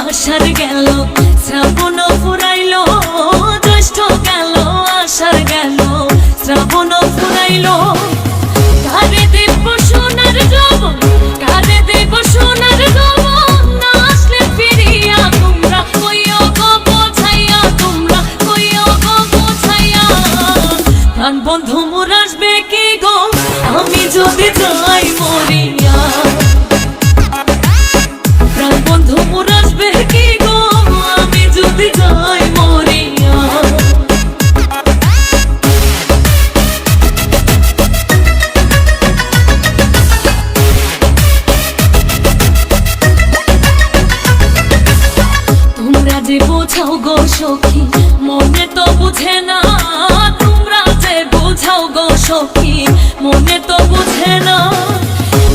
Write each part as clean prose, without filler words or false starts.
আষাঢ় গেল শ্রাবণ ফুরাইল, জ্যৈষ্ঠ গেল আষাঢ় গেল শ্রাবণ ফুরাইল। কারে দেব সোনার যৌবন, কারে দেব সোনার যৌবন, না আসলে ফিরিয়া তোমরা কইও গো বোঝাইয়া, তোমরা কইও গো বোঝাইয়া। প্রাণ বন্ধু মোর আসবে কি গো আমি যদি যাই মরিয়া, প্রাণ বন্ধু মোর আসবে কি গো আমি যদি যাই মরিয়া। তোমরা যে বোঝাও গো সখী মনে তো বুঝে না, তোমরা যে বোঝাও গো সখী মনে তো বুঝে না।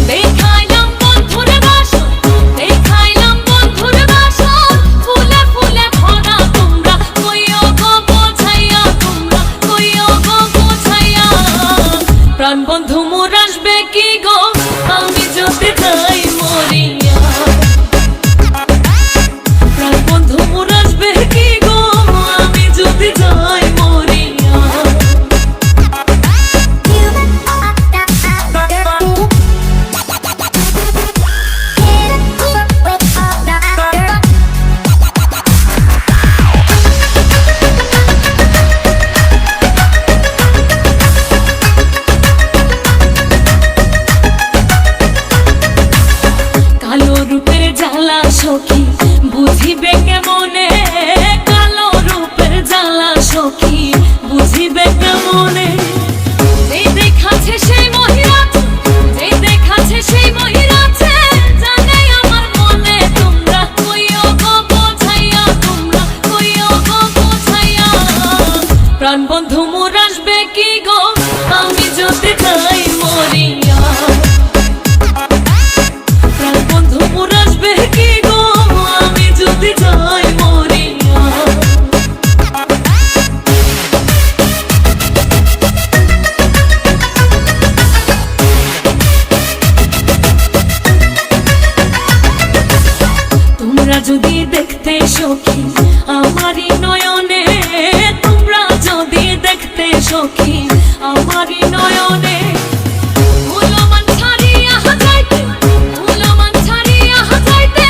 দেখাইলাম বন্ধুর বাসন, দেখাইলাম বন্ধুর বাসন, ফুলে ফুলে ভরা, তোমরা কইও গো বোঝাইয়া, তোমরা কইও গো বোঝাইয়া। প্রাণ বন্ধু মোর আসবে কি গো আমি যদি যাই মরিয়া, প্রাণ বন্ধু মোর আসবে কি গো আমি যদি যাই মরিয়া। কালো রূপের জ্বালা সখী বুঝিবে কেমনে, কালো রূপের জ্বালা সখী বুঝিবে কেমনে। যেই দেখাছে সেই মহিরাছে, যেই দেখাছে সেই মহিরাছে, জানে আমার মনে, তোমরা কইও গো বোঝাইয়া, তোমরা কইও গো বোঝাইয়া। প্রাণ বন্ধু মোর আসবে কি গো আমি যদি যাই মরিয়া, প্রাণ বন্ধু মোর আসবে কি গো আমি যদি যাই মরিয়া। তোমরা যদি দেখতে সখী আমারই নয়নে, তোমরা যদি দেখতে সখী আমারই নয়নে, ফুলমান ছাড়িয়া যাইতে, ফুলমান ছাড়িয়া যাইতে,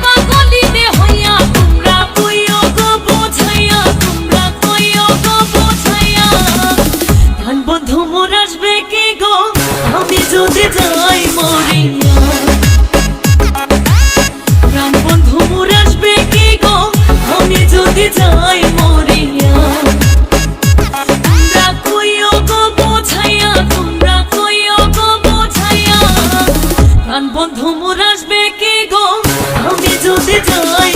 পাগলিনে হইয়া, তোমরা কইও গো বোঝাইয়া, তোমরা কইও গো বোঝাইয়া। প্রাণ বন্ধু মোর আসবে কি গো আমি যদি যাই মরিয়া, প্রাণ বন্ধু মোর আসবে কি গো আমি যদি যাই মরিয়া। তোমরা কইও গো বোঝাইয়া, তোমরা কইও গো বোঝাইয়া। প্রাণ বন্ধু মোর আসবে কি গো আমি যদি যাই